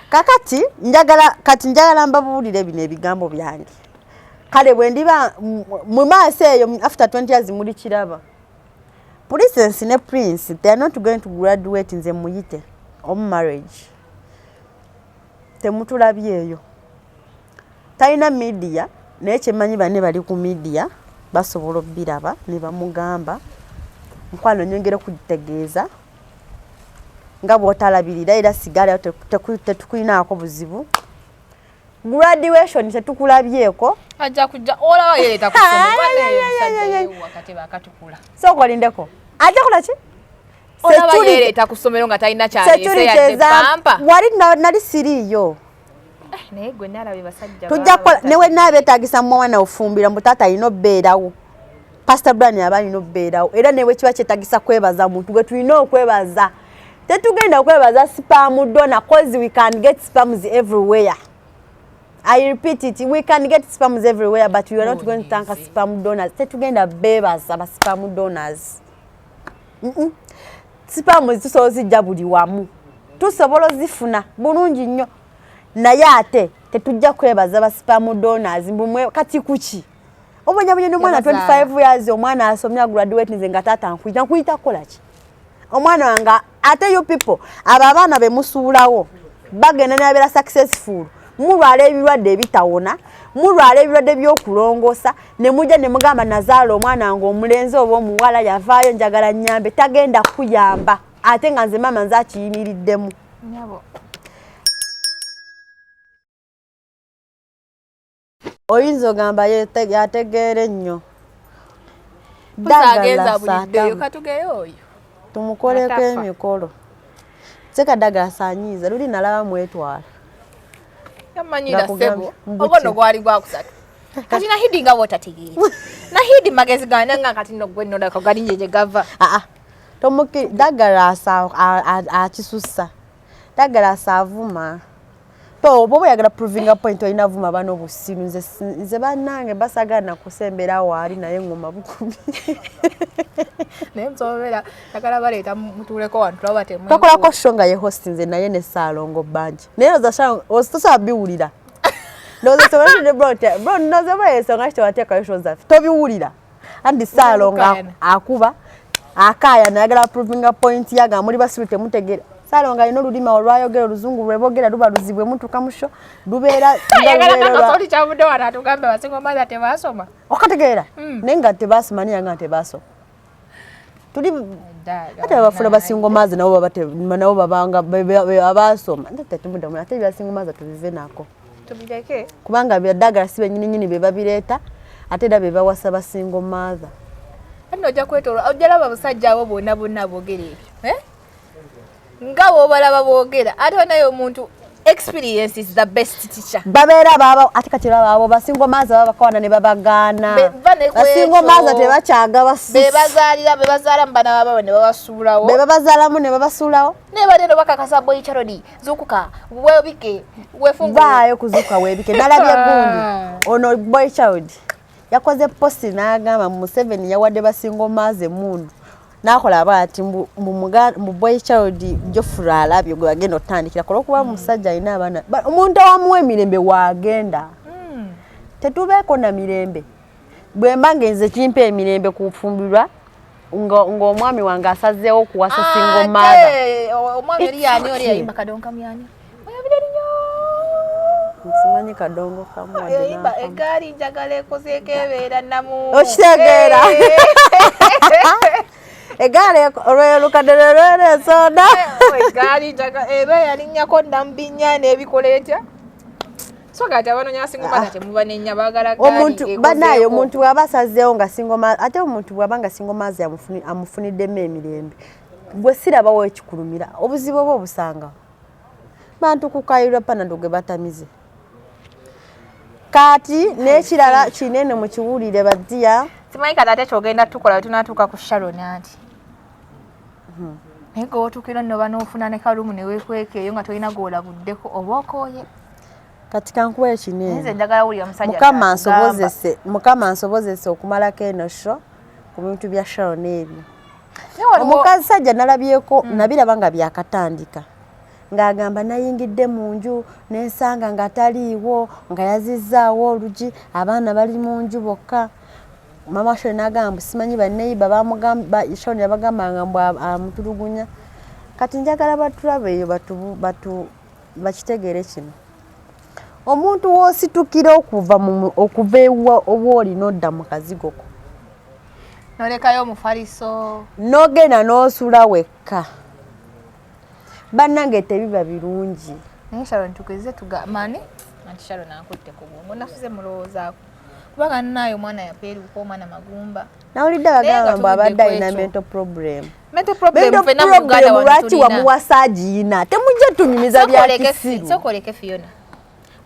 Kakati njagala mbabuulire bino ebigambo byange. Kale bwe ndiba mu maaso eyo after 20 years muri kiraba. Princess ne Prince, they are not going to graduate nze muyite on marriage. Temutulabye eyo. Talina media, naye kyemanyi banne bali ku media basobola obbiraba ne bamugamba nkwano nyongera kugitegeeza nga bw'otalabirira era sigala tetukulinaako buzibu. Graduation tetukulabyeko. Ajja kujja olaba yeeta ku ssomero wakati bakatukula. Soko lindeko. Ajja kola ki? Olaba yeeta ku ssomero nga talina kyaleese yadde pampa. Wali nali siriiyo. Naye gwe nalabye basajja tujja kukola newe naabeetaagisa mwana ofumbira mu taata alina obbeerawo. Pastor Brian yaba alina obbeerawo era newe kiba kyetaagisa kwebaza muntu gwe tulina okwebaza. Tetugenda kwebaza spam donor cause we can get spams everywhere. I repeat it, we can get spams everywhere, but we are not going to thank spam donors. Tetugenda bebaza ba spam donors. Spam tusobola zijja buli wamu. Tusobola zifuna bulungi nnyo. Naye ate tetujja kwebaza ba spam donors mbumwe kati kuki. Obonyabunya n'omwana 25 years omwana asomya graduate nze nga taata nkuyita kola ki? Omwana wanga ate you people abaana be musuulawo bagenda n'abeera successful. Mulwala ebirwadde ebitawona, mulwala ebirwadde by'okulongosa, ne mujja ne mugamba nazaala omwana nga omulenzi oba omuwala yavaayo njagala nnyambe tagenda kuyamba ate nga nze mama nze akiyimiriddemu. Nyabo. Oyinza ogamba yategeere nnyo. Tusaagenza buliddeyo katugeyo oyo. Tumukoleko emikolo. Seka ddagala saanyiiza luli nalaba mwetwala. Yamanyira sebo obono gwali gwakusatu kati Nahidi nga wotategeera Nahidi magezi gana nga kati no gwenno da kagani njeje gava tomuki dagala asa akisussa dagala asavuma to bobo yagala proving a point oyina vuma bano businu nze banange basagana kusembera wali naye ngoma bukumi nemzobera takala baleta mutuleko wantu labate mu tokola ko shonga ye host nze naye ne salongo banje naye za sha ostosa biwulira noze tobera ne bro noze bayeso ngashito wateka yosho za tobiwulira andi salonga akuba akaya nayagala proving a point yaga muri basirute mutegera salonga ino ludima olwayogera oluzungu lwebogera luba luzibwe muntu kamusho lubeera yagala kakoli kyabude wana tugambe basingo maza tebasoma okategeera nenga tebasoma ni yanga tebasoma tuli ate abafuna basingo mazi nabo babanga abasoma ndate tumuda mu ate basingo mazi tubive nako tubijeke kubanga byadagala sibe nyini be babireta ate dabe bawasa basingo mazi ano ja kwetoro ojala babusajja abo bonna bogere ngabo balaba bogera ate nayo omuntu experience is the best teacher. Babera baba ate kati babo basingo mazi baba bakwana ne babagana basingo mazi tebakyaga basi bebazalira mbana baba ne babasulawo bebazalamu ne babasulawo ne badeno bakakasa boy charodi zukuka webike wefungu bayo kuzuka webike nalabya gundi ono boy charodi yakoze post n'agamba mu 7 yawadde basingo mazi mundu nakola abati mu boy child jofura alabyo gwe agenda otandikira kola kuba musajja ina abana omuntu awamuwe mirembe waagenda tetubeeko na mirembe bwe mbange nze kimpe emirembe kufumbirwa ng'omwami wange asazeewo okuwasa singo maza omwami yali yani oli yayimba kadonka myani nsimanyi kadongo kamwadde yayimba egaali njagala ekozeeko ebeera namu okitegeera egale olwelukadere soda egali jaga ebe yalinnyako ndambinyane ebikoletya sogata abanonya singo maza temuba nenya bagala gali omuntu banayo omuntu abasazeo nga singo maza ate omuntu bwabanga singo maza amufuniddemu emirembe gwe sirabawo ekikulumira obuzibu bwo obusanga bantu kukayirwa panado gwe batamize kati n'ekirala kinene mu kiwulire bajja simanyi kati ate kyogenda tukola tunatuuka ku Sharon anti ego otukira nno banofuna ne kalumu ne wekwekeeyo nga tolina gw'olabuddeko oba okooye kati kankuwa ekinene nze njagala wulira musajja mukama nsobozese okumalako eno sho ku bintu bya Sharon ebyo omukazi sajja nalabyeko nabiraba nga byakatandika ng'agamba nayingidde mu nju n'ensanga nga taliiwo nga yazizzaawo olugi abaana bali mu nju bokka. Mama Shone n'agamba simanyi banneyiba bamugamba Shone yabagambanga mbu amutulugunya. Kati njagala batulaba eyo bakitegeere kino. Omuntu w'ositukira okuva ewa oba olina odda mu kazigo ko. Nolekayo omufaliso. N'ogenda n'osula wekka. Bannange tebiba birungi. Naye Sharon tukeze tugamane. Anti Sharon ankutte ku bwongo nafuze mulowoozaako. Kubanga nnayo omwana yapeeruuka omwana magumba. Nawulidde bagamba mbu abadde alina mental problem. Mental problem fena mu Uganda wano lwaki wamuwasa agiyina temujja tunyumiza bya kisiru. Sokoleke Fiona.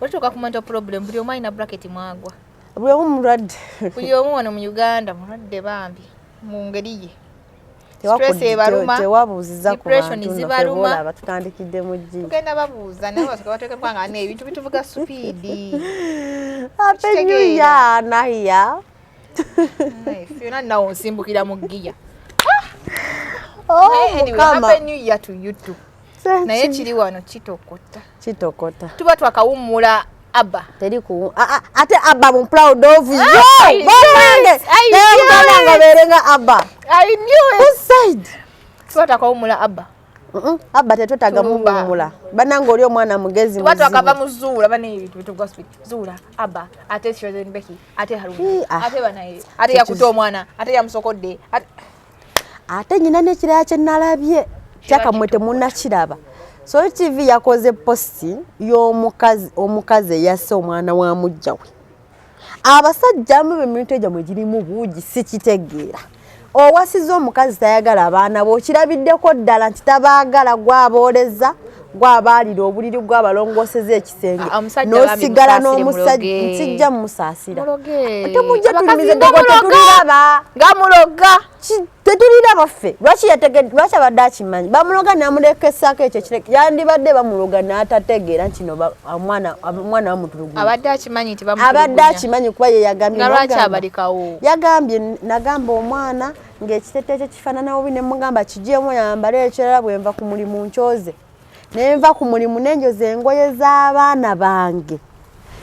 Olituuka ku mental problem buli omu alina bracket mwagwa. Buli omu mulwadde. Buli omu wano mu Uganda mulwadde bambi mu ngeri ye. Stress ebaluma. Tewabuuziza ku bantu zibaluma. Batutandikidde mu jji. Tugenda babuuza naye bateeka kwanga n'ebintu bituvuga supiidi. Happy New Year Nahia. Fiona nawo nsimbukira mu giya. Anyway, Happy New Year to you too. Naye kiri wano kitokota. Tuba twakawummula Abba. Teri ku ate Abba I'm proud of you. Bonange. Nga berenga Abba. I knew it. Who said? Tuba twakawummula Abba. Abba tetwetaga muwummula. Banange oli omwana mugezi tuba twakava mu zuula bane ebintu bituvuga supiidi. Zuula Abba ate Shirley Becky ate Haruna ate banaye ate yakuta omwana ate yamusokodde ate nyina n'ekiraya kye nalabye kyakamwe temunnakiraba. So TV yakoze posti y'omukazi eyasse omwana wa mujja we. Abasajja mu emintu egyamwe girimu buugi sikitegeera. Owasiza omukazi tayagala abaana bo kirabiddeko ddala nti tabaagala gwabooleza gwabaalira obuliri gw'abalongooseza ekisenge n'osigala n'omusajja nsijja musaasira. Temujja tulimize ddego tetuliraba nga muloga tetuliraba ffe lwaki abadde akimanyi bamuloga n'amulekesako ekyo kireke yandibadde bamuloga n'atategeera nti no omwana bamutulugunya abadde akimanyi nti bamutulugunya abadde akimanyi kuba ye yagambye lwaki abalikawo yagambye nagamba omwana ng'ekitete kye kifaanana obi ne mugamba kigyemu yambale ekirala bwe nva ku mulimu nkyoze nenva ku mulimu nenjoza engoye z'abaana bange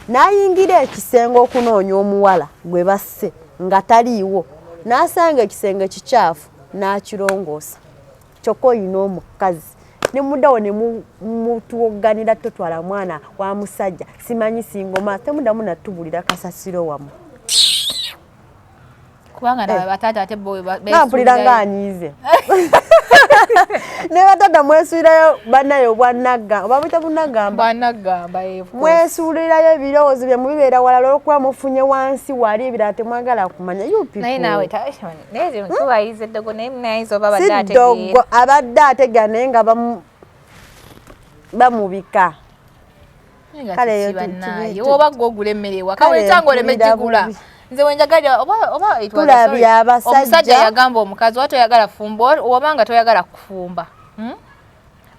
n'ayingira ekisenge okunoonya omuwala gwe basse nga taliiwo n'asanga ekisenge kikyafu n'akirongoosa kyokka oyina omukazi ne muddawo ne mutuwoganira totwala mwana wa musajja simanyi singoma temuddamu natubulira kasasiro wamu kubanga nawe bataata ate bo nampulira ng'anyiize ne batata mwesuulirayo bannayo obwannagamba oba buyita bunnagamba mwesuulirayo ebirowoozo bye mubibeera walala olwokuba mufunye wansi wali ebirala temwagala kumanya siddogo abadde ategeera naye nga bamubika kale oba gwogula emmere ewa kawetanga oleme gigula nze wenjagalira oba tulabye omusajja yagamba omukazi oba toyagala fumba obanga toyagala kufumba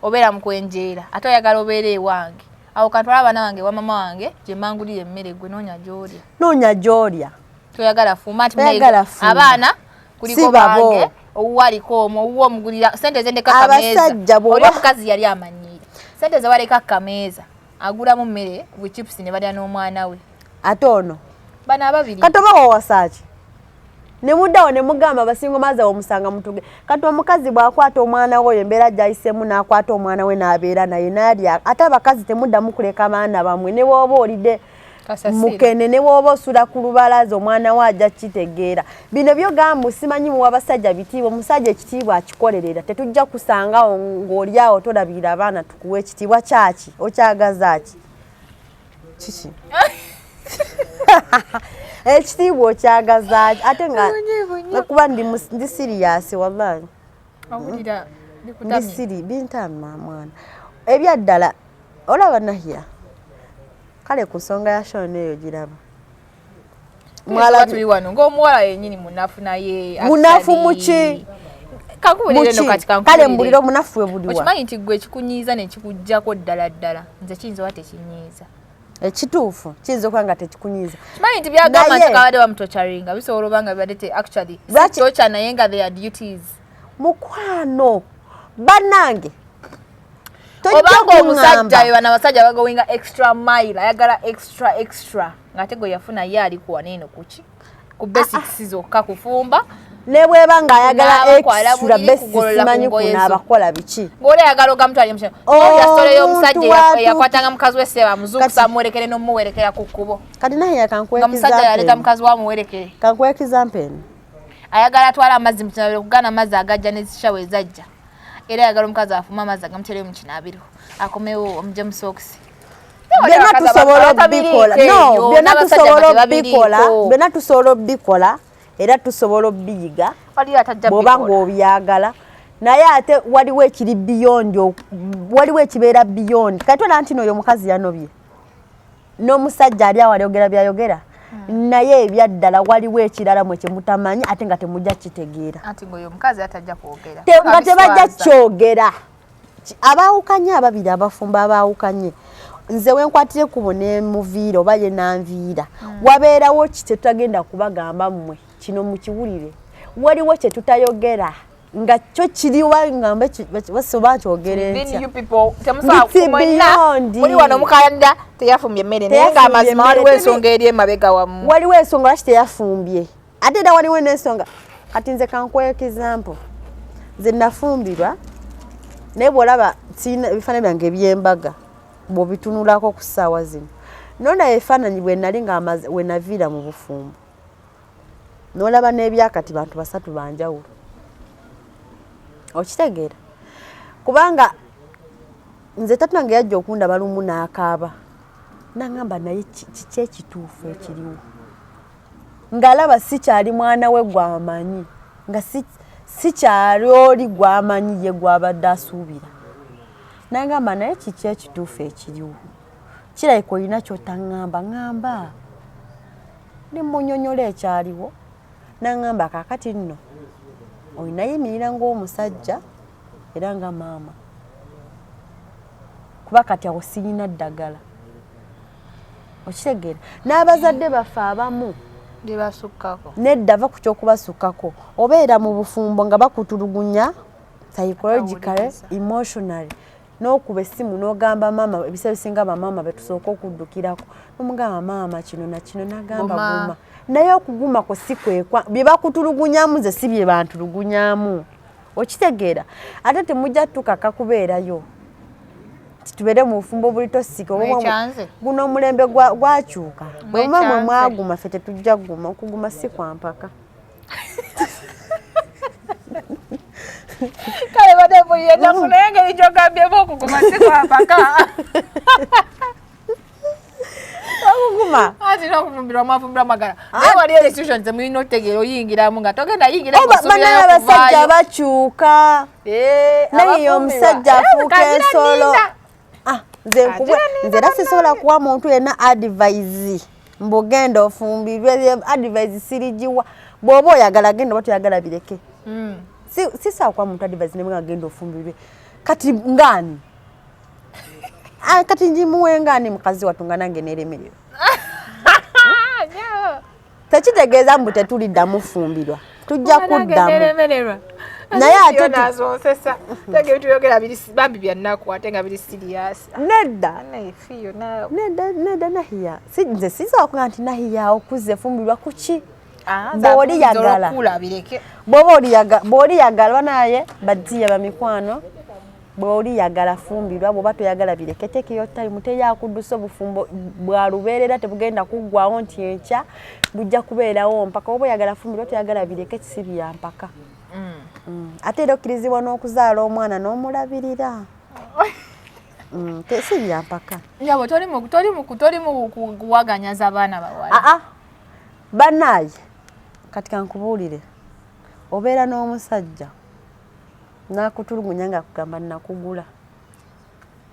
obeera mukwenjeera ate oyagala obeera ewange awo kantwala abaana wange wa mama wange gye mangulira emmere gwe noonya gy'olya toyagala fumba nti abaana kuliko bange owuwaliko omwo owuwa omugulira sente zendeka kameeza oli omukazi yali amanyiire sente zewaleka kameeza agulamu mmere bwe chips ne balya n'omwana we ate ono bana ababiri katoba wawasaaki ne muddawo ne mugamba basingo maza omusanga mutuge kati omukazi bw'akwata omwana we embeera gyayisemu n'akwata omwana we n'abeera naye n'alya ate abakazi temuddamu kuleka abaana bamwe ne bw'oba olidde mukene ne bw'oba osula ku lubalaza omwana we ajja kitegeera bino byogamba simanyi muwa basajja bitiibwa omusajja ekitiibwa akikolerera tetujja kusangawo ng'oli awo tolabirira abaana tukuwa ekitiibwa kyaki okyagazaaki kiki ekitiibwa okyagaza ate nga kuba ndi siriyasi wallahi ndi siri bintama mwana ebyaddala olaba Nahia kale ku nsonga ya Shone eyo giraba mwala tuli wano ng'omuwala yennyini munafu naye munafu muki kale mbulira omunafu we buliwa okimanyi nti gwe ekikunyiiza nekikuggyako ddala nze kiyinza oba tekinyiiza ekituufu kiyinza okuba nga tekikunyiiza kimanyi nti byagamba nti kabadde bamutocharinga bisobola oba nga bibadde actually tocha naye nga their duties mukwano bannange obanga omusajja yo bana basajja bagowinga extra mile ayagala extra ngate go yafuna ye ali kuwa neno kuki ku basics zokka kufumba ne bweba nga ayagala extra basics simanyi kuna abakola biki ngole ayagala ogamtu ali mshe yasole yo musajja yakwatanga mukazi we seba muzuku samuwerekere no muwerekera ku kubo kati naye yakankweka musajja yaleta mukazi wa muwerekere kankweka example ayagala atwala amazzi mu kinabiro kugana amazzi agajja ne zishawe zajja era ayagala omukazi afuma amazzi agamutere mu kinabiro akomewo omujemu socks byonna tusobola bikola no byonna tusobola bikola byonna tusobola bikola era tusobola biyiga bwoba ng'obyagala naye ate waliwo ekiri beyond waliwo ekibeera beyond kati olaba nti n'oyo omukazi yanobye n'omusajja ali awo alyogera byayogera naye ebyaddala waliwo ekirala mwe kyemutamanyi ate nga temujja kitegeera anti ng'oyo omukazi atajja kwogera nga tebajja kyogera abaawukanye ababiri abafumba abaawukanye nze wenkwatire kubo ne muviira oba ye nanviira wabeerawo kitetutagenda kubagamba mmwe kino mukiwulire waliwo kyetutayogera nga kyo kiriwa ngambe basoba kyogere muri wano omukayanda teyafumbye emmere naye nga amazima waliwo ensonga eri emabega wamu waliwo ensonga lwaki teyafumbye ate era waliwo n'ensonga kati nze kankweka example nze nafumbirwa naye bw'olaba sirina ebifaananyi byange eby'embaga bw'obitunulako ku ssaawa zino nona ebifaananyi bwe nali nga we naviira mu bufumbo n'olaba n'ebyakati bantu basatu banjawulo okitegeera kubanga nze tatunange yajja okundaba lumu n'akaaba nangamba naye kiki ekituufu ekiriwo ng'alaba sikyali mwana we gw'amanyi nga sikyali oli gw'amanyi ye gw'abadde asuubira nangamba naye kiki ekituufu ekiriwo kirabika olina kyotaŋŋamba ŋŋamba ne munyonyola ekyaliwo nangamba kaakati nno olinayimirira ng'omusajja era nga maama kuba kati awo sirina ddagala okitegeera n'abazadde baffe abamu nedda va ku kyokubasukkako obeera mu bufumbo nga bakutulugunya psychologically emotionally n'okuba essimu n'ogamba maama ebiseera bisinga bamaama betusooka okuddukirako n'omugamba maama kino nakino nagamba guma naye okugumako si kwekwa bye bakutulugunyamu nze si bye bantulugunyamu okitegeera ate temujja tukaka kubeerayo tubeere mu bufumbo buli tosika guno omulembe gwakyuka bwema mwe mwaguma ffe tetujja kuguma okuguma si kwampaka kale bade buyenda kunaye ngeri gyogambyemu okuguma si kwampaka okuguma ati n'okufumbirwa mwafumbirwa magala naye waliyo restrictions temulina otegeera oyingiramu nga togenda yingira bannange abasajja bakyuka naye omusajja afuuka ensolo nze era sisobola kuwa muntu yenna advise mbugenda ofumbirwe advise sirigiwa bw'oba oyagala genda oba toyagala bireke sisawa kuwa muntu advise ne nga genda ofumbirwe kati ngani kati njimuwe ngani mukazi watunga nange neremererwa tekitegeeza mbu tetuliddamu fumbirwa tujja kuddamu naye ate nazonsesa tege bituyogera bambi byannaku ate nga biri serious nedda nahiya nze sisobola kuga nti nahiya okuze fumbirwa kuki bw'oli yagala banaye badiya bamikwano bw'oli yagala fumbirwa bw'oba toyagala bireke tekeyo time teyakuddusa obufumbo bwalubeerera tebugenda kuggwawo nti enkya bujja kubeerawo mpaka oba oyagala fumbirwa toyagala bireke kisibi ya mpaka ate era okkirizibwa n'okuzaala omwana n'omulabirira si bya mpaka nyabo toli mu kuwaganyaza abaana bawala bannaaye kati kankubuulire obeera n'omusajja n'akutulugunya nga akugamba nakugula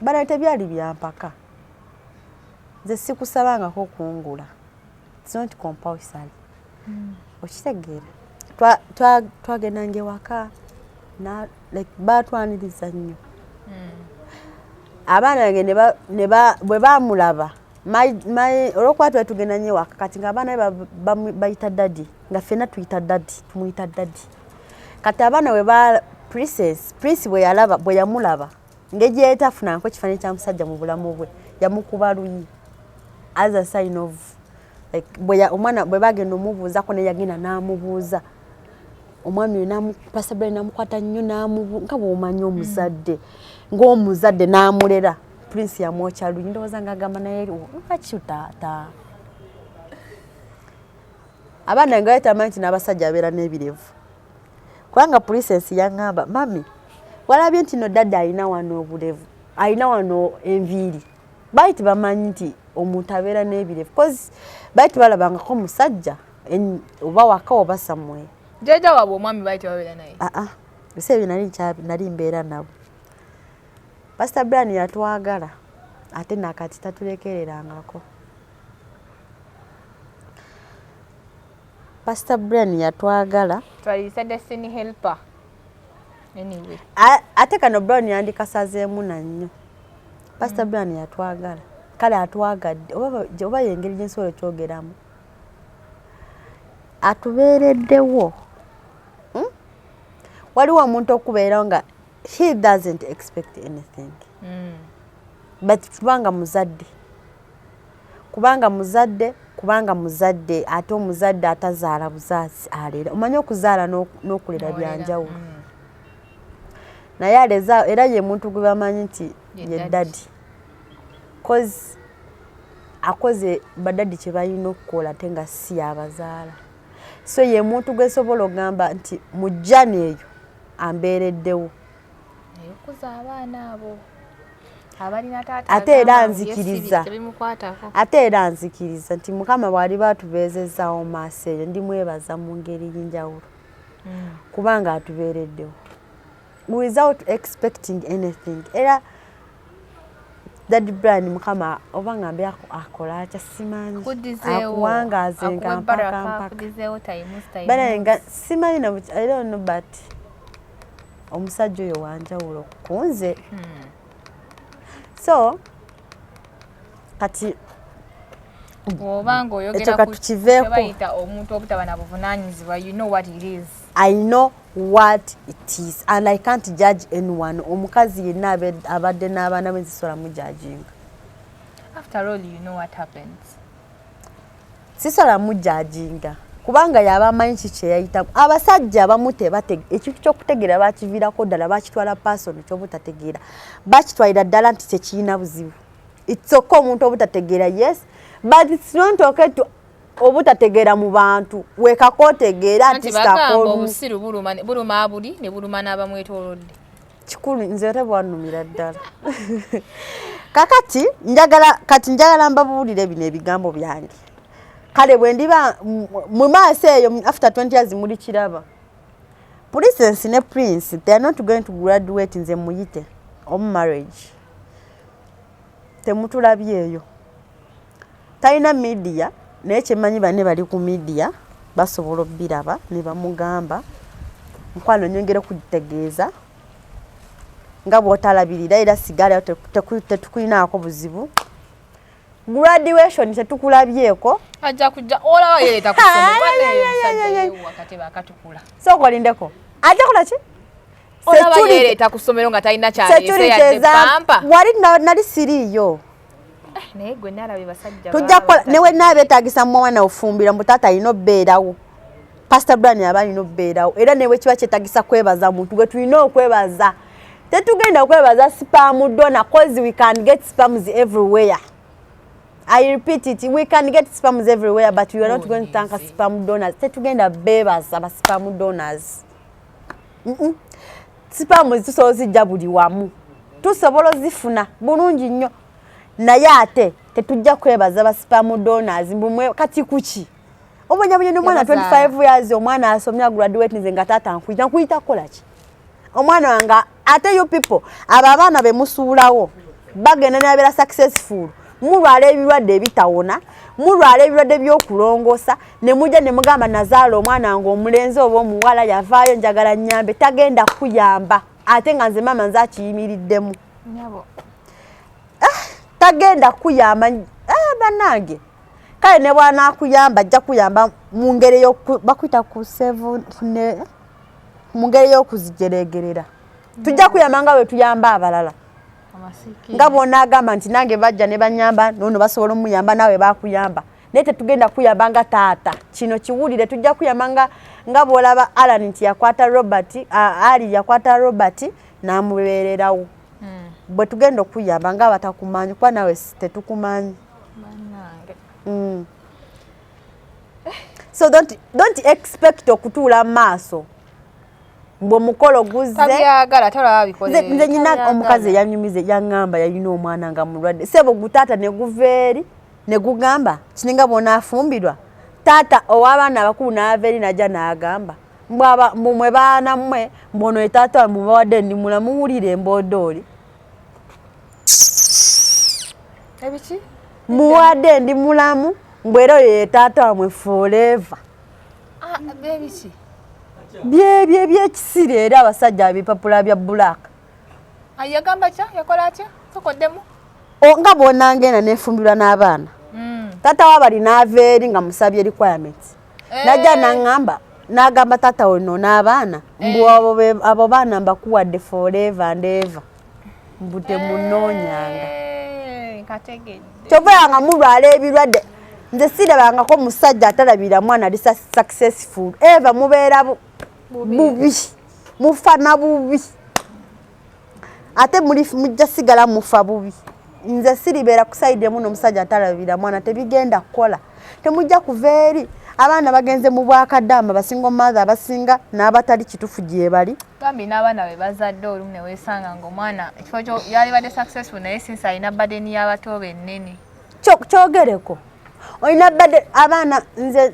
bana tebyali bya mpaka nze sikusabangako kungula it's not compulsory okitegeera twagendanga ewaka batwaniriza nnyo abaana bange bwe bamulaba olwokuba tuba tugenda nnyo ewaka kati ng'abaana bayita dadi nga ffenna tumuyita dadi kati abaana Prince bwe yamulaba ngeje yetafuna nko kifanyi kya musajja mu bulamu bwe yamukuba luyi as a sign of like omwana bwe bagenda omubuuza ko ne yagenda n'amubuuza omwami pasabule namukwata nnyo nga bw'omanyi omuzadde ng'omuzadde n'amulera Prince yamwokya luyi ndowooza ng'agamba naye lwaki taata abaana nga yetamanyi nti n'abasajja abeera n'ebirevu kubanga Princess yaŋŋamba mami walabye nti no dadda alina wano obulevu alina wano enviiri baiti bamanyi nti omuntu abeera n'ebirevu cause baiti balabangako musajja oba waka oba samwe jjajja waabwe omwami baiti babeera naye biseebyo nali mbeera nabo Pastor Brian yatwagala ate nakati tatulekererangako Pastor Brian yatwagala twalisa destiny helper anyway ate kano Brian yandikasazeemu nannyo Pastor Brian yatwagala kale atwagadde oba yengeri gyensobola okyogeramu atubeereddewo waliwo omuntu okubeerawo nga he doesn't expect anything but kubanga muzadde ate omuzadde atazaala buzaasi alera omanyi okuzaala n'okulera byanjawulo naye aleza era ye muntu gwe bamanyi nti ye daddy cause akoze badaddi kye balina okukola ate nga si abazaala so ye muntu gwe sobola ogamba nti mujjana eyo ambeereddewo okuza abaana abo abalina taata ate era nzikiriza nti Mukama bw'ali batubeezezaawo maaso eyo ndimwebaza mu ngeri y'enjawulo kubanga atubeereddewo without expecting anything era Daddy Brian Mukama oba ngambe akola atya simanyi akuwangaaze nga mpaka nga simanyi na I don't know but omusajja oyo wanjawulo kunze so kati obanga oyogera ku kiveeko omuntu obutaba na buvunaanyizibwa you know what it is I know what it is and I can't judge anyone omukazi yenna abadde n'abaana be nzisobola mu judging after all you know what happens sisobola mu judging kubanga yaba amanyi kiki yayitamu abasajja abamu ekintu ky'okutegeera bakiviirako ddala bakitwala pasono ky'obutategeera bakitwalira ddala nti tekirina buzibu it's okay omuntu obutategeera yes but it's not okay to obutategeera mu bantu weekako otegeera nti obusiru buluma abuli ne buluma n'abamwetoolodde kikulu nze ate bwannumira ddala kakati njagala mbabuulire bino ebigambo byange kale bwe ndiba mu maaso eyo after 20 years muli kiraba Princess ne Prince they are not going to graduate nze muyite omu marriage temutulabyeyo talina media naye kyemanyi banne bali ku media basobola obbiraba ne bamugamba nkwano nyongera okugitegeeza nga bw'otalabirira era sigala tetukulinaako buzibu graduation tetukulabyeko ajja kujja olaba yeeta kusomero wakati bakatukula so kolindeko ajja kola ki olaba yeeta kusomero nga talina kyalese yadde pampa wali nali siriyo naye gwe nalabye basajja tujja kola newe nabeetagisa mwana ofumbira mutata alina obbeerawo Pastor Brian aba alina obbeerawo era newe kiba kyetagisa kwebaza muntu gwe tulina okwebaza tetugenda kwebaza spam donor cause we can get spams everywhere. I repeat it, we can get spams everywhere, but we are not going to thank spam donors. Tetugenda bebaza aba spam donors. Spam tusobola zijja buli wamu. Tusobola zifuna bulungi nnyo. Naye ate tetujja kwebaza aba spam donors mbumwe kati kuki. Obonyabunya n'omwana 25 years omwana asomya graduate nze nga tata nkuyita kola ki. Omwana wanga ate you people aba abaana be musuulawo bagenda n'abeera successful. Mulwala ebirwadde ebitawona mulwala ebirwadde by'okulongosa ne mujja ne mugamba nazaala omwana nga omulenzi oba omuwala yavaayo njagala nnyambe tagenda kuyamba ate nga nze mama nze akiyimiriddemu tagenda kuyamba bannange kale ne bw'anaakuyamba ajja kuyamba mu ngeri bakwita ku mu ngeri y'okuzijeregerera tujja kuyamba nga bwe tuyamba abalala nga bona agamba nti nange bajja ne banyamba nono basobola omuyamba nawe bakuyamba naye tetugenda kuyamba nga taata kino kiwulire tujja kuyamba nga bwolaba Alan nti yakwata Robert Ali yakwata Robert n'amubeererawo bwe tugenda okuyamba nga batakumanyi kuba nawe tetukumanyi so don't expect okutuula maaso mbwe mukolo guzze nze nyina omukazi eyanyumize yaŋŋamba yalina omwana nga mulwadde sebo gutaata ne guveeri ne gugamba kininga bona afumbirwa taata ow'abaana abakulu n'ava eri najja n'agamba mwe baana mmwe mbono etaata wa mubawadde ndi mulamu muwulire emboodooli ebiki muwadde ndi mulamu mbwera oyo yetaata wamwe forever bebiki byekisiri era abasajja abipapula bya bulaka yagamba kya yakola atya sokoddemu nga bonangenda nefumbirwa n'abaana taata wabali n'ava eri nga musabye requirements najja naŋŋamba n'agamba taata ono n'abaana mbu abo baana mbakuwadde forever and ever mbu temunoonyanga kyovuyanga mulwala ebirwadde nze sirabangako musajja atalabira mwana ali successful eva mubeera bubi mufana bubi ate mujja sigala mufa bubi nze siribeera kusaide muno omusajja atalabira mwana tebigenda kukola temujja kuva eri abaana bagenze mu bwakaddaama basinga omumaazi abasinga n'abatali kitufu gye bali gambi n'abaana be bazadde olumu ne weesanga ng'omwana ekifo yali badde successful naye sinsi alina badeni y'abato bennene kyogereko olina badde abaana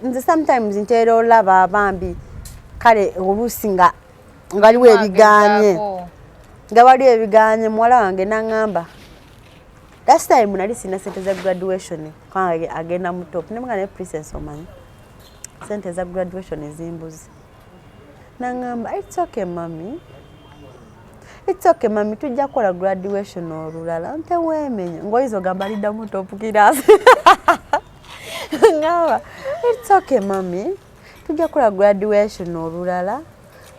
nze sometimes nteera olaba abambi kale oluusi nga waliwo ebiganye muwala wange naŋŋamba last time nali sina sente za graduation kwange agenda mu top nemuga naye princess omanyi sente za graduation ezimbuzi naŋŋamba it's okay mami tujja kukola graduation olulala nteweemenya ngoyizo gamba liddamu top class ngamba it's okay mami tujja kukola graduation olulala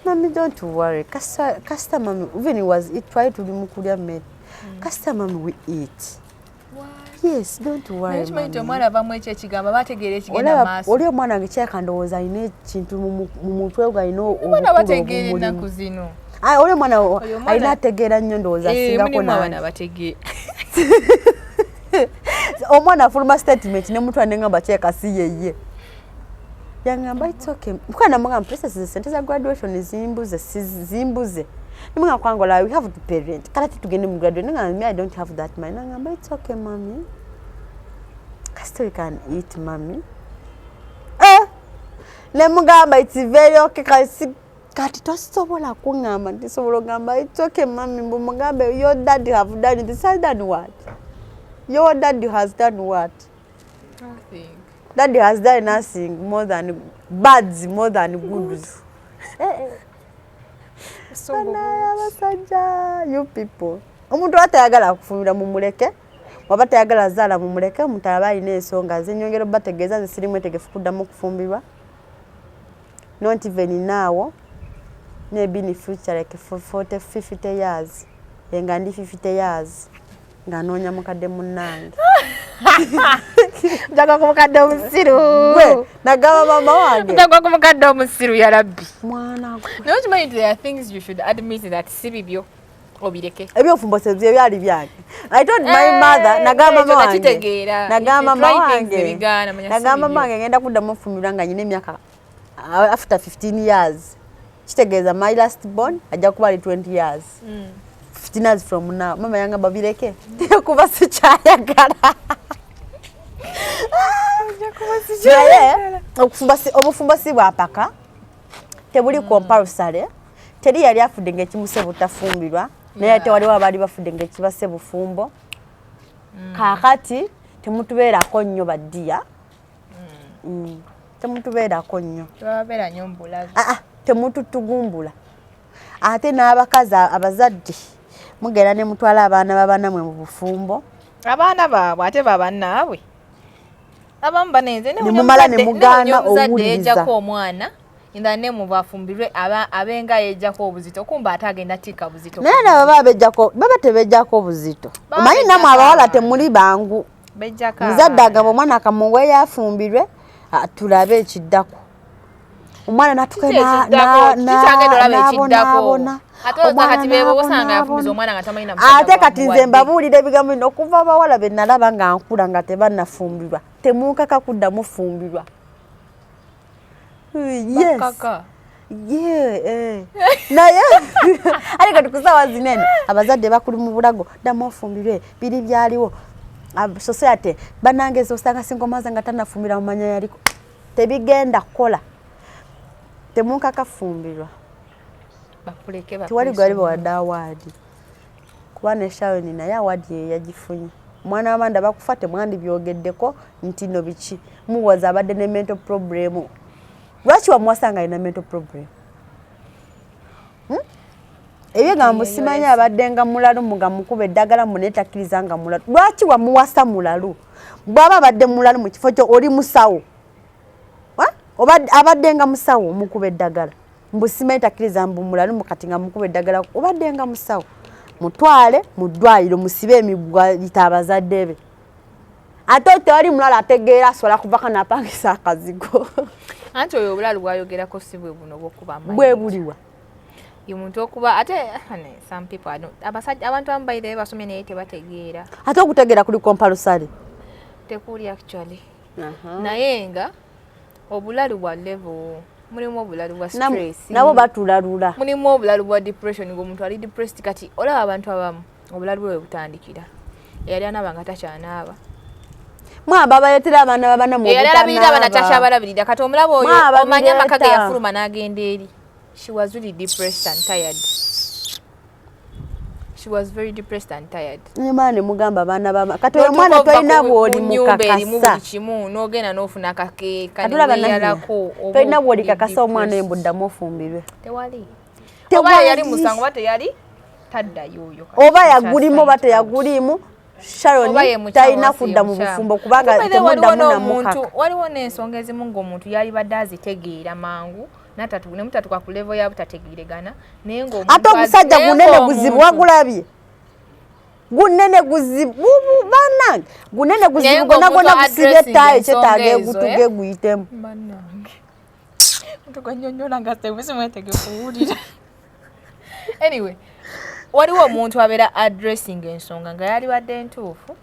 mami don't worry kasita mami even was it try to limukulya mmere kasita mami we eat yes don't worry mami omwana avamu ekyo ekigamba bategeera ekigenda maaso oli omwana wange kyakandowooza alina ekintu mu mutwe gwe alina omwana bategeera ennaku zino oli omwana alina ategeera nnyo ndowooza asingako nange omwana afuluma statement nemutwa neŋŋamba kyekasi yeye yaŋŋamba it's okay mukwana namugamba princess sente za graduation zimbuze nimunga kwangola we have to pay rent kala tugende mu graduation nanga me I don't have that money nangamba it's okay mami kasito you can eat mami nemugamba it's very okay kati tosobola kuŋŋamba ntisobola ogamba it's okay mami mbu mugambe your dad have done it has done what your dad has done what nothing daddy has done nothing more than bads more than goods abasajja you people omuntu atayagala kufumira mumuleke waba tayagala zaala mumuleke omuntu aba alina ensonga zenyongera bategeeza nze sirimu etegefu kuddamu okufumbirwa not even now maybe in future like for 50 years nga ndi 50 years nga noonya mukadde munnange njaga ku mukadde omusiru nagamba mama wange njaga ku mukadde omusiru ya rabbi mwana naye okimanyi there are things you should admit that si bibyo obireke ebyofumbo bye byali byange I told my mother nagamba mama wange nagamba mama wange ngenda kuddamu ofumbirwa nga nyina emyaka after 15 years kitegeeza my last born ajja kuba ali 20 years 15 years from now mama yangamba bireke kuba sikyayagala obufumbo si bwapaka tebuli comparison teri yali afudde ng'ekimuse butafumbirwa naye ate waliwo abaali bafudde ng'ekibase bufumbo kaakati temutubeerako nnyo baddiya temutubeerako nnyo temututugumbula ate n'abakazi abazadde mugenda ne mutwala abaana babanamwe mu bufumbo abaana baabwe ate babannaabwe abamu banenze nemumala ne mugaana owuliriza ejjako omwana in the name of afumbirwe abenga yejjako obuzito kumba atagenda tika buzito naye baba bejjako baba tebejjako obuzito omanyi namwe abawala temuli bangu bejjaka muzadde agamba omwana akamuwe yafumbirwe tulabe ekiddako omwana natuke n'abona ate kati nze mbabuulira ebigambo bino okuva abawala be nalaba nga nkula nga tebannafumbirwa temunkaka kuddamu fumbirwa. Yes. Naye ate kati kusaawa zinene abazadde bakuli mu bulago ddamu ofumbirwe biri byaliwo society banangeeza osanga singomaza nga tannafumbira mu manya yaliko tebigenda kukola temunkaka fumbirwa tiwali gwali bawadde awaadi kuba ne Sharon naye awaadi ye yagifunye omwana w'amanda bakufa temwandi byogeddeko nti no biki muwaza abadde ne mental problem lwaki wamuwasanga alina mental problem ebyegamba simanyi abadde nga mulalu nga mukuba eddagala muneetakkiriza nga mulalu lwaki wamuwasa mulalu bw'aba abadde mulalu mu kifo kyo oli musawo abadde nga musawo mukuba eddagala mbusimanyi takkiriza mbu mulalu mukati nga mukuba eddagala obadde nga musawo mutwale mu ddwaliro musibe emigwa lita abazadde be ate tewali mulala ategeera asobola kuvako n'apangisa akazigo anti oyo obulalu bwayogerako si bwe buno bwokuba bwe buliwa omuntu okuba ate some people abasajja abantu abamu bayireyo basomye naye tebategeera ate okutegeera kuli kompalusale tekuli actually naye nga obulalu bwa level mulimu obulalu bwa stress nabo batulalula mulimu obulalu bwa depression ng'omuntu ali depressed kati olaba abantu abamu obulalu bwe butandikira eyali anaaba takyanaaba mwaba baletera abaana babana mu eyali alabirira abaana takyabalabirira kati omulaba oyo omanya amaka ge yafuluma n'agenda eri. She was really depressed and tired. She was very depressed and tired. Nyamane mugamba bana bama. Kati oyo mwana toyina bwoli mukakasa. Kimu n'ogenda n'ofuna kake kaniyalako. Toyina bwoli kakasa omwana embudda mufumbirwe. Tewali. Oba yali musango bate yali tadda yoyo. Oba yagulimu bate yagulimu. Sharon tayina kudda mu bufumbo kubanga temudda muna mukaka. Waliwo n'ensonga ezimu ng'omuntu yali badde azitegeera mangu. Natatu ne mutatu kwa kulevo ya butategiregana naye ngo ate omusajja gunene guzibu wagulabye gunene guzibu banange gunene guzibu gona gusibye tayo kyetaage gutuge guyitemu banange mutuganyonyola nga tebese mwetege kuwulira. Anyway waliwo omuntu abeera addressing ensonga nga yali badde ntuufu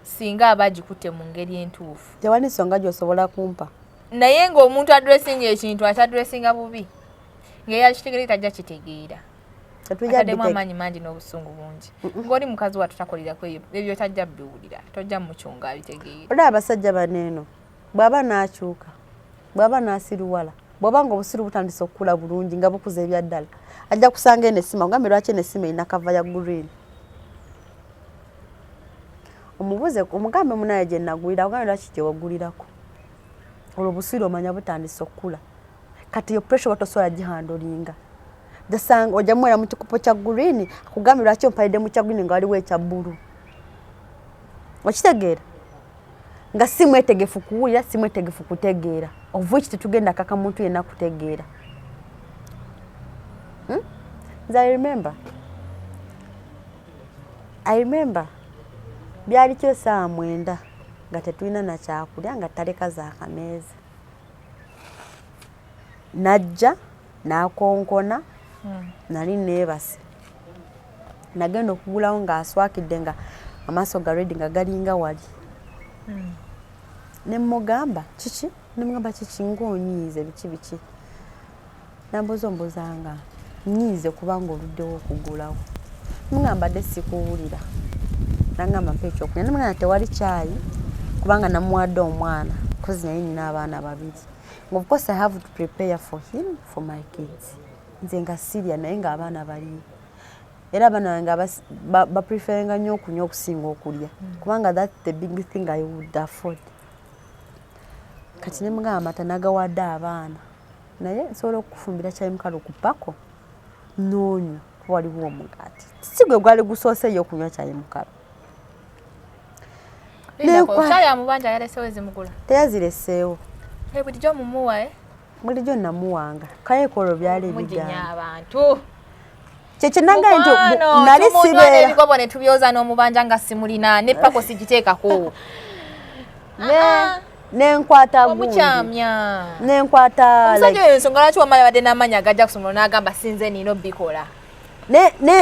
singa abagikutte mu ngeri entuufu tewali nsonga gy'osobola kumpa naye ng'omuntu addressinga ekintu atadressinga bubi ng'eyali kitegeere tajja kitegeera ataddemu amaanyi mangi n'obusungu bungi ng'oli mukazi wa tutakolirako ebyo tajja biwulira tojja mukyonga abitegeera. Olaba abasajja baneeno bw'aba n'akyuka bw'aba n'asiruwala bw'oba nga obusiru butandise okukula bulungi nga bukuza ebya ddala ajja kusanga eno essima ogambe lwaki eno essima erina kava ya green omubuze omugambe munaye gye nagulira ogambe lwaki gye wagulirako olwo obusiru omanya butandise okukula kati yo pressure watosobola gihandolinga jasanga ojamwera mu kikopo kya green akugambye lwaki ompalidde mu kya green nga waliwo ekya bbulu okitegeera nga si mwetegefu kuwulira si mwetegefu kutegeera of which tetugenda kaka muntu yenna kutegeera. I remember byali kyo saa 9 nga tetulina na kyakulya nga taleka za kameeza najja nakonkona nali neebase nagenda okugulawo ng'aswakidde nga amaaso ga redi nga galinga wali ne mmugamba kiki nemugamba kiki ng'onyiize biki nambozambozanga nyiize kubanga oluddewo okugulawo mugamba dde sikuwulira nangamba mpa ekyokulya nemugamba tewali kyayi kubanga namuwadde omwana kozi naye nina abaana babiri. Of course I have to prepare for him, for my kids. Nze nga Syria naye nga abaana bali. Era abaana nga bapreferinga nnyo okunywa okusinga okulya. Kubanga that's the big thing I would afford. Kati ne mugamba amata nagawadde abaana. Naye nsobola okufumbira kyayi mukalu ku pako n'onywa waliwo omugaati. Si gwe gwali gusooseeyo okunywa kyayi mukalu. Ndio kwa shaya mubanja yale sewe zimugula. Teyazireseewo. Bulijjo mumuwa bulijjo namuwanga kayekolo byali mujinya abantu kyekinaga nti nali sibeera ebigobo ne tubyoza n'omubanja nga simulina ne pako sigiteekako nenkwata omukyamya nenkwata omusajja oyo ensonga lwaki wamala badde n'amanya agajja kusomera n'agamba sinze nino bikola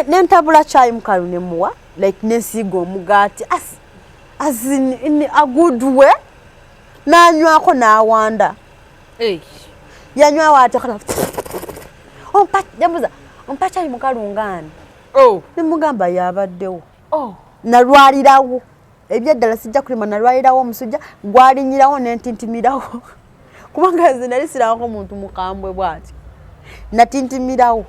nentabula kyayi mukalu nemuwa like nensiiga omugaati as in a good way n'anywako n'awanda yanywawo ate ompa kyayi mukalu ngaani nemugamba yabaddewo nalwalirawo ebyeddala sijja kulima nalwalirawo omusujja gwalinyirawo nentintimirawo kubanga nze nali sirabako muntu mukambwe bwati natintimirawo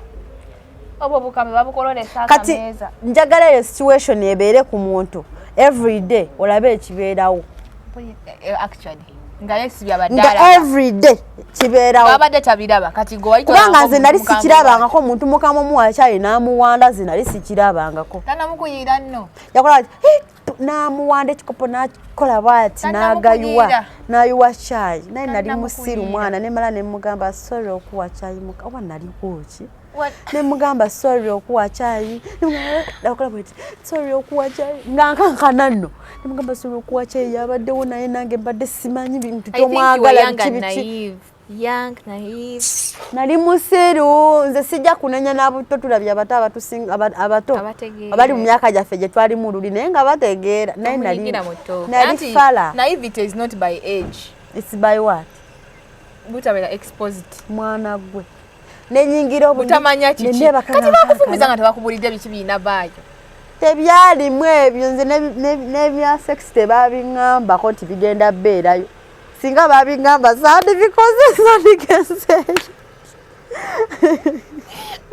obwo bukambe babukololesa kati njagala eyo situation ebeere ku muntu every day olabe ekibeerawo actually nga yesibya badala nga every day kibeerawo babadde tabiraba kati kubanga nze nali sikirabangako omuntu mukama omuwa kyayi n'amuwanda ze nali sikirabangako tanamukuyira nno yakola n'amuwanda ekikopo n'akola bwati n'ayiwa kyayi naye nali musiru mwana nemala nemugamba sorry okuwa kyayi oba naliko ki nemugamba sorry okuwa kyayi nakola bwati sorry okuwa kyayi nga nkankana nno nemugamba sorry okuwa kyayi yabaddewo naye nange mbadde simanyi bintu tomwagala bikibiki young naive nali musiru nze sijja kunenya n'abuto tulabye abato abato abali mu myaka gyaffe gye twali mu luli naye nga bategeera naye nali fala. Naivety is not by age, it's by what? butabera exposed mwana gwe nenyingira butamanya kiki kati bakufumiza nga tebakubulidde bikibiina baayo tebyalimu ebyo nze nebya sex tebabiŋŋambako nti bigenda bbeerayo singa babingamba sandibikozesa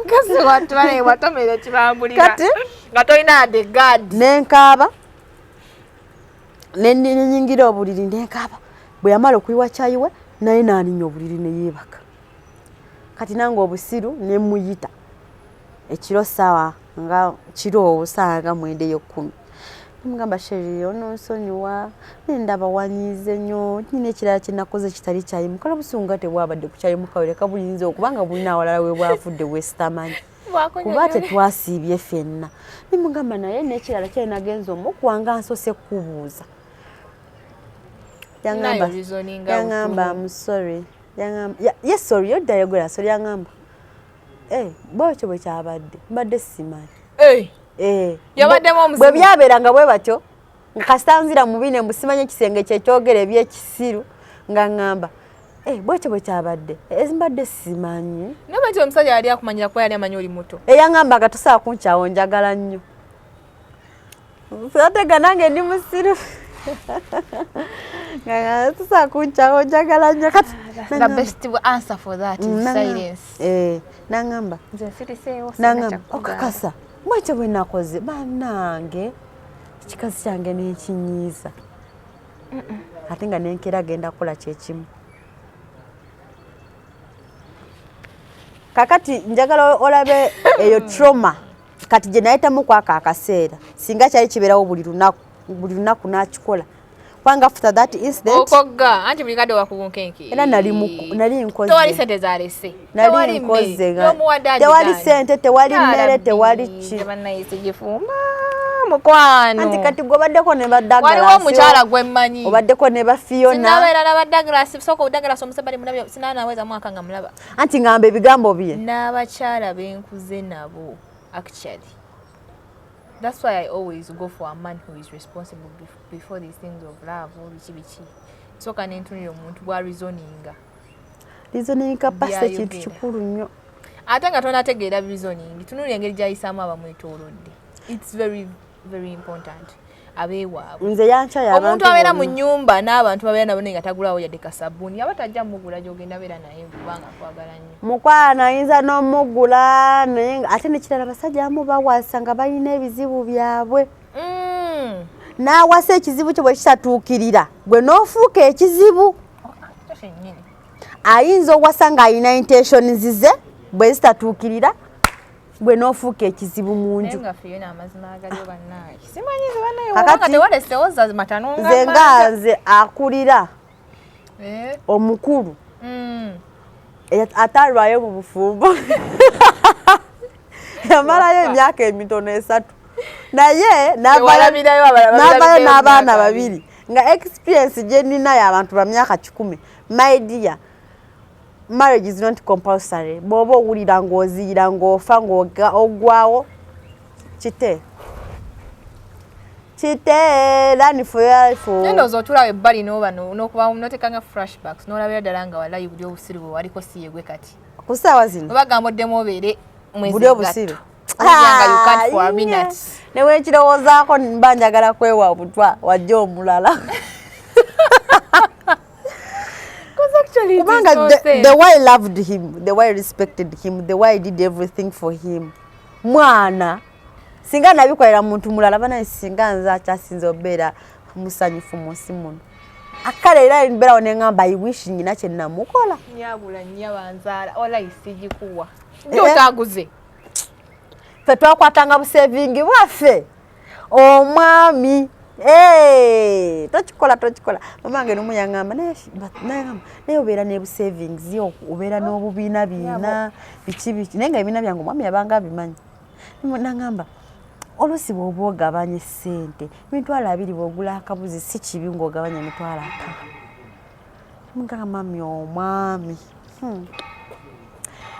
kasi watwale watomere kibambulira kati nga tolina ade gad nenkaaba nenyingira obuliri nenkaaba bwe yamala okuyiwa kyayiwe naye naaninya obuliri neyeebaka kati nange obusiru nemuyita ekiro sawa nga kiro obusanga mwende yokkumi mugamba sheri ononsonyiwa nendaba wanyize nnyo nyina ekirala kyenakoze kitali kyayimu kala busunga tebwabadde ku kyayimu kawuleka buyinza okubanga bulina awalala we bwavudde westamanyi kuba tetwasiibye ffenna nemugamba naye nekirala kyalinagenza omukwanga nsose kubuuza yangamba musori yes sorry yodayogera sorry yangamba bwekyo bwe kyabadde mbadde simanyi bwe byabeeranga bwe batyo nkasanzira mubine mbusimanye ekisenge kyekyogera ebyekisiru nga ŋŋamba bwekyo bwe kyabadde mbadde simanyi naye bati omusajja yali akumanyira kuba yali amanyi oli muto eyaŋŋamba gatosaa kunkyawo njagala nnyo atega nange ndi musiru tusaa kunkyawo njagala nnyo kati the best answer for that is silence naŋŋamba okakasa mwekyo bwe nakoze bannange ekikazi kyange nekinyiiza ate nga nenkera genda kukola kyekimu kakati njagala olabe eyo trauma kati gye nayitamu kwako akaseera singa kyali kibeerawo buli lunaku nakikola kubanga after that incident okogga anti buli kadde wakugunkenki era nali nkoze tewali sente zalese nali nkoze tewali sente tewali mmere tewali ki gifumba mukwano anti kati gwobaddeko ne baddagala waliwo omukyala gwe mmanyi obaddeko ne bafiona sinabeera n'abaddagala soka obuddagala omusebali mulabye sinanaweza mwaka nga mulaba anti ngamba ebigambo bye n'abakyala benkuze nabo actually. That's why I always go for a man who is responsible before these things of love or bichi. So can entunira omuntu bwa reasoninga. Reasoning capacity kintu kikulu nnyo. Ate nga tonategeera reasoning, tunulira engeri gyayisaamu abamwetoolodde. It's very very important. Abeewaabwe. Nze yancha y'abantu. Omuntu abeera mu nnyumba n'abantu babeera nabo nga tagulawo yadde kasabbuuni. Abatajja mugula gy'ogenda beera naye kubanga akwagala nnyo. Mukwana ayinza n'omugula naye ate nekirala basajja abamu bawasa nga balina ebizibu byabwe. N'awasa ekizibu kye bwe kitatuukirira gwe n'ofuuka ekizibu. Ayinza owasa ng'alina intentions ze bwe zitatuukirira gwe n'ofuuka ekizibu mu nju. Nze nga nze akulira omukulu atalwayo mu bufumbo yamalayo emyaka emitono 3 naye n'avayo n'abaana 2 nga experience gye nina y'abantu ba myaka 10. My dear, marriage is not compulsory. Bw'oba owulira ng'oziira ng'ofa ng'ogwawo kite lani for your life. Ndowooza otulawo ebbali n'okuba n'otekanga flashbacks n'olabira ddala nga walayi buli obusiru bwe waliko si yegwe kati ku ssaawa zino obagamba oddemu obeere mwezi buli obusiru newekirowoozaako mba njagala kwewa obutwa wajja omulala kubanga the way I loved him, the way I respected him, the way I did everything for him. Mwana singa nabikolera muntu mulala bana singa nza kyasinze obeera musanyufu munsi muno akale era mbera onengamba I wish nyina kye namukola nyabula nyabanzaala ola isijikuwa ndio taguze fe twakwatanga busevingi bwaffe omwami tochikola mamange nomuyangamba naye obeera ne savings yo obeera n'obubiina biina biki naye nga ebiina byange omwami yabanga abimanyi nangamba olusi bw'oba ogabanya ssente emitwalo 2 bw'ogula akabuzi si kibi ng'ogabanya emitwalo 5 mugamba mami omwami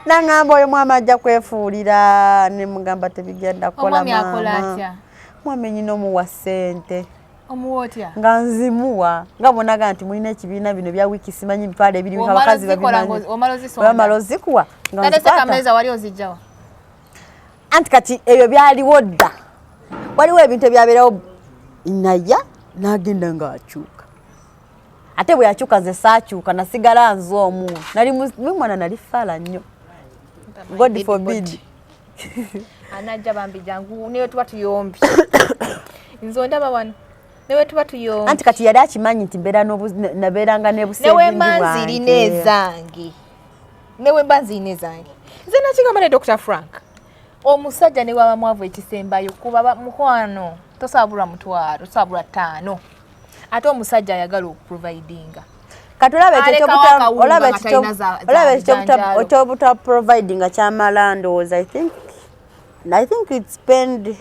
nangamba oyo mwami ajja kwefuulira ne mugamba tebigenda kukola mama mwami nyina omuwa ssente omuwotya nga nzimuwa nga bonaga nti mulina ekibiina bino bya wiiki simanyi emitwalo 2 abakazi babimanyi omala ozikuwa kameza wali ozijjawa anti kati ebyo byaliwo dda waliwo ebintu ebyabeerawo naya n'agenda ng'akyuka ate bwe yakyuka nze saakyuka nasigala nze omu nali mwana nali faala nnyo God forbid anajja bambi jangu newe tuba tuyombi nzo ndaba wano newe tuba tuyombi anti kati yali akimanyi nti nabeeranga n'ebusevingi newe mbanziri nezange nze nakigamba ne Dr. Frank omusajja ne bwaba mwavu ekisembayo kuba mukwano tosabulwa mutwalo tosabulwa 5 ate omusajja ayagala okuprovidinga olabe ekyobuta providinga kyamala ndowooza I think it spent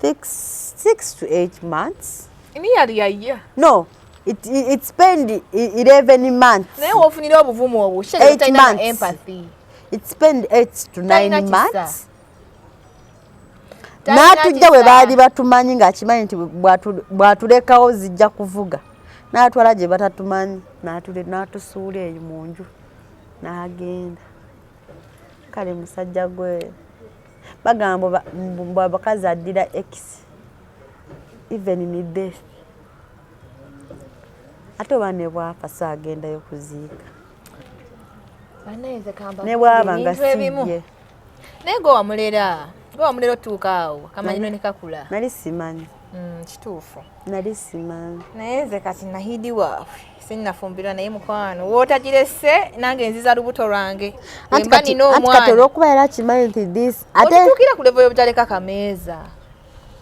6 to 8 months. Nearly a year. No, it spent 11 months. Naye ofunira obuvumu obwo 8 months. Empathy. It spent 8 to 9 months. N'atujja bwe baali batumanyi ng'akimanyi nti bw'atulekawo zijja kuvuga n'atwala gye batatumanyi n'atusuula eyo mu nju n'agenda kale musajja gwe bagamba abakazi addira X even in death ate oba ne bwafa so agendayo kuziika ne bwaba nga sijje naye gwe wamulera otuuka awo kamanyino ne kakula nali simanyi kituufu nali simanyi naye nze kati nahidi waaffe sinnafumbirwa naye mukwano wootagirese nange nziza lubuto lwange wemba nina omwana olwokuba yali akimanyi nti this otutuukira ku levo y'obutaleka kameeza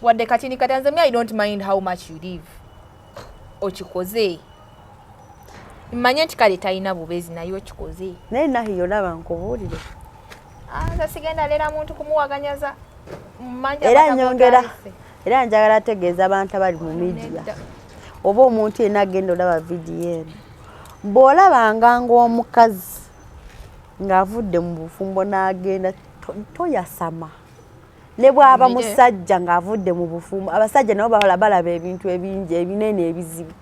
wadde katini katanzania I don't mind how much you live okikoze mmanye nti kale talina bubeezi naye okikoze naye nahiyo laba nkubuulire nze sigenda leera muntu kumuwaganyaza era njagala ategeeza abantu abali mu media oba omuntu yenna agenda olaba vidiyo eno bw'olabanga ng'omukazi ng'avudde mu bufumbo n'agenda toyasama ne bw'aba musajja ng'avudde mu bufumbo abasajja nabo balaba ebintu ebingi ebinene ebizibu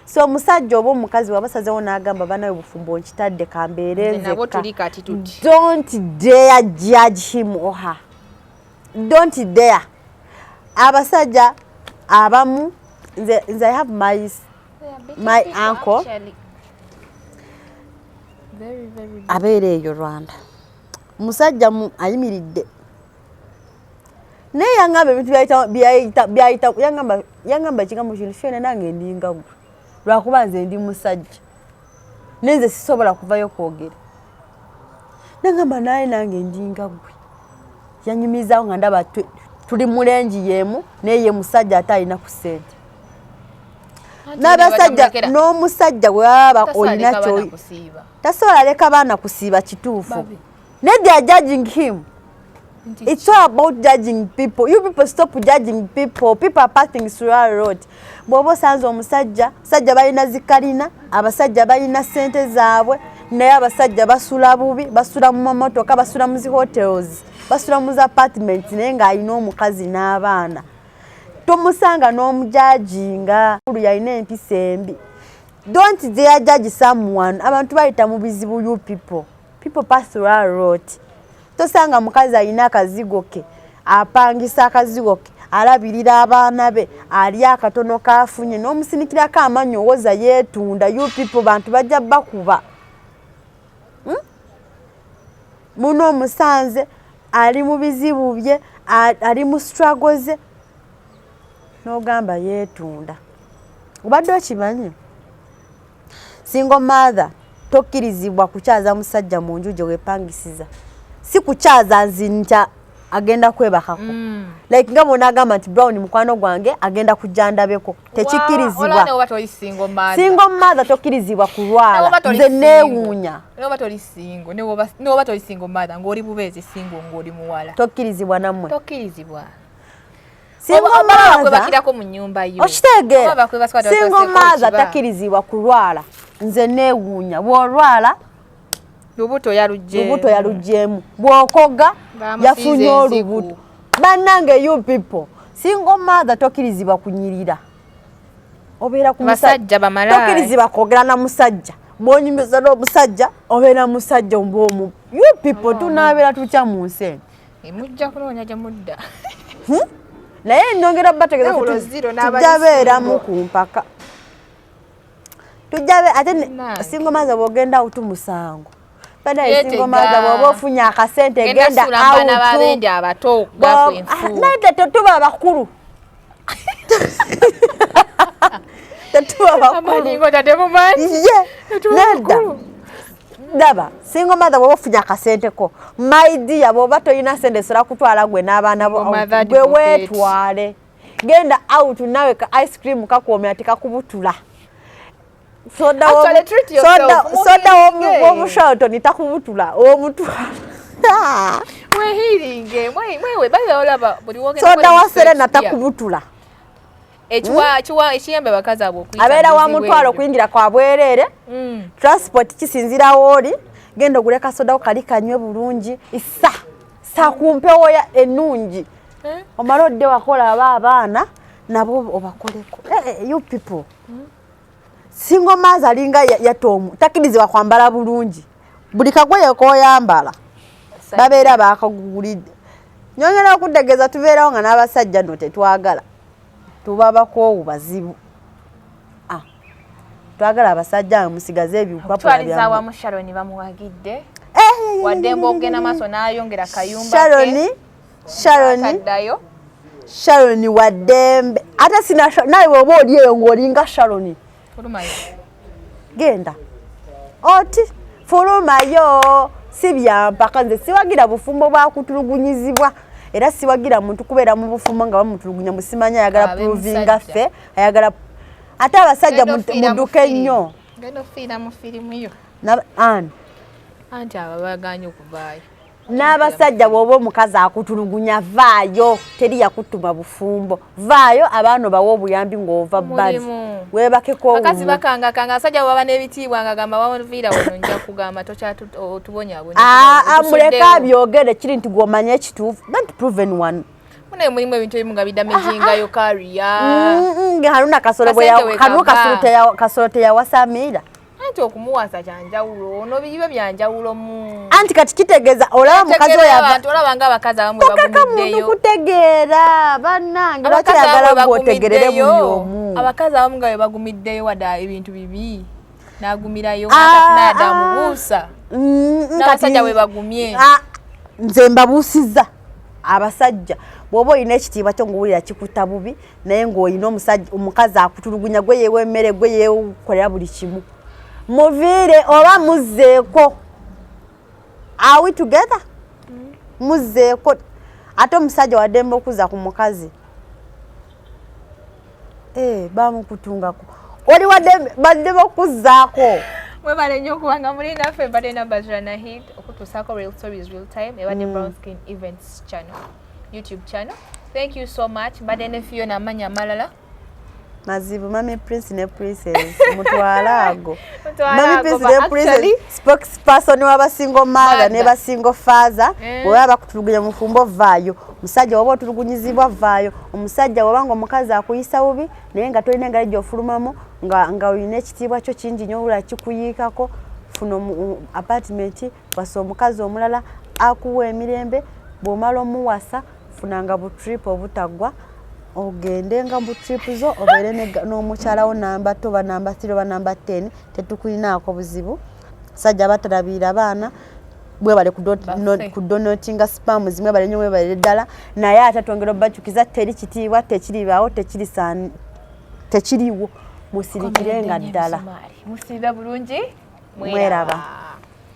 so omusajja oba omukazi wabasazewo n'agamba banawe bufumbo nkitadde kambeereze don't dare judge him or her don't dare abasajja abamu nze I have my uncle abeera eyo Rwanda musajja ayimiridde naye yangamba ebintu byayita yangamba ekigambo kino fyena nange ndinga gwe lwakuba nze ndi musajja nenze sisobola kuvayo kwogera nangamba naye nange ndinga gwe yanyumizaawo nga ndaba tuli mulengi yemu naye ye musajja ate alina ku ssente n'abasajja n'omusajja bw'aba olina kyo tasobola leka baana kusiiba kituufu ne they are judging him. It's all about judging people. You people stop judging people. People are passing through our road. Bw'oba osanze omusajja balina zikalina, abasajja balina ssente zaabwe, naye abasajja basula bubi, basula mu mamotoka, basula mu zi hotels, basula mu zi apartments naye ng'alina omukazi n'abaana. Tomusanga n'omujajinga yalina empisa embi. Don't dare judge someone. Abantu bayita mu bizibu you people. People pass through our road. Tosanga mukazi alina akazigo ke, apangisa akazigo ke, alabirira abaana be, ali akatono kafunye n'omusinikirako amanyi owoza yeetunda. You people bantu bajja bakuba. Muno omusanze ali mu bizibu bye, ali mu struggles ze, n'ogamba yeetunda. Obadde okimanyi? Single mother tokkirizibwa kukyaza musajja mu nju gye weepangisiza. Si kukyaza nzinta agenda kwebakako. Like nga bonagamba nti Brown mukwano gwange agenda kujjandabeko. Tekikirizibwa. Single mother tokkirizibwa kulwala. Nze neewuunya. Oba toli single, ne oba toli single mother ng'oli bubeezi single ng'oli muwala. Tokkirizibwa nammwe. Tokkirizibwa. Single mother bakirako mu nnyumba yo. Okitegeera. Single mother takkirizibwa kulwala. Nze neewuunya. Bw'olwala lubuto yalugyemu. Bw'okoga yafunye olubuto. Bannange you people. Single mother tokkirizibwa kunyirira. Obeera ku musajja bamalaaya. Tokkirizibwa kwogera na musajja. Bw'onyumiza n'omusajja obeera musajja mbwomu. You people tunaabeera tutya mu nsi. Mujja kunoonya gye mudda. Naye nongera bategeeza tujabeeramu ku mpaka. Tujabe ate single mother bw'ogenda awutu musango. Bada single mother bw'oba ofunye akasente genda awutu. Naye tetuba abakulu. Tetuba abakulu. Nedda. Daba, single mother bw'oba ofunye akasente ko. My dear bw'oba toyina sente sola kutwala gwe n'abaana bo gwe weetwale. Genda awutu nawe ka ice cream kakuomya ati kakubutula. Soda womushato nitakubutula omutwala. Wehiringe mwewe bale olaba buli wogenda. Soda waserena takubutula. Ekiyambe bakazi abo kuyita. Abeera wa mutwalo kuyingira kwa bwerere. Transport kisinzira woli. Genda oguleka soda kali kanywe bulungi. Sa kumpewo ya ennungi. Omalodde wakola abaana nabo obakoleko. You people. Single mother alinga yatomu takirizibwa kwambala bulungi. Buli kagoye koyambala babeera bakagulidde. Nyongera okutegeeza tubeerawo nga n'abasajja no tetwagala. Tubabako bazibu. Twagala abasajja musigaze ebyupapula bya. Twaliza wa Sharon bamuwagidde. Wadembo ogena maso n'ayongera kayumba ke. Sharon wadembe. Ate sina nawe oba oli eyo ng'olinga Sharon. Genda. Oti fulumayo sibyampaka nze siwagira bufumbo bwa kutulugunyizibwa era siwagira muntu kubeera mu bufumbo nga bamutulugunya musimanya ayagala provinga ffe ayagala ate abasajja muduke nnyo. Ngeno fiira mu firimu yo. Anti ababaganya okuvaayo. N'abasajja bw'oba omukazi akutulugunya vaayo teri yakutuma bufumbo. Vaayo abaana bawo obuyambi ng'ova bbali. Weebakeko bakazi bakangakanga abasajja bw'aba n'ebitiibwa nga gamba bamuviira wano nja kugamba tokyatubonyaabonye. Muleka byogere kiri nti gw'omanya ekituufu. Don't prove anyone. Mune mulimu ebintu ebimu nga biddamejingayo kariya. Haruna kasolo teyawasamiira. Anti okumuwasa kyanjawulo ono bibe byanjawulo mu. Anti kati kitegeeza olaba mukazi oyo abantu olaba nga abakazi abamu bagumiddeyo. Kutegeera bannange lwaki yagala bw'otegerere buli omu. Abakazi abamu nga bagumiddeyo wadde ebintu bibi n'agumirayo nga n'adamubuusa. N'abasajja bwe bagumye. Nze mbabuusizza abasajja bw'oba olina ekitiibwa kyo ng'owulira kikuta bubi naye ng'olina omukazi akutulugunya gwe yeewa emmere gwe yeekolera buli kimu. Muviire oba muzzeeko. Are we together? Muzzeeko. Ate omusajja waddembe okuza ku mukazi. Bamukutungako. oli badde bakuzzaako mwebale nnyo okubanga muli naffe badde nabazirana hit okutuusaako real stories real time ebadde Brown Skin Events channel YouTube channel. Thank you so much. Badde ne Fiona amanya amalala mazibu Mami Prince ne Princess mutwalago Mami Prince ne Princess spokesperson w'abasingo mother ne basingo father bwe bakutulugunya mufumbo vaayo musajja waba otulugunyizibwa vaayo omusajja wabanga omukazi akuyisa bubi naye nga tolina engalo gy'ofulumamu nga olina ekitiibwa kyo kingi nnyo wula kikuyiikako funa apartment wasa omukazi omulala akuwa emirembe bw'omala omuwasa funanga butrip obutagwa ogende nga mu trip zo obeere n'omukyalawo namba 2 oba namba 3 oba namba 10 tetukulinaako buzibu sajja batalabira abaana bwe bale ku donatinga spam zimwe bale nnyo bale ddala naye ate twongera obakyukiza teri kitiibwa tekiribaawo tekiriwo musirikirenga ddala musiiba bulungi mweraba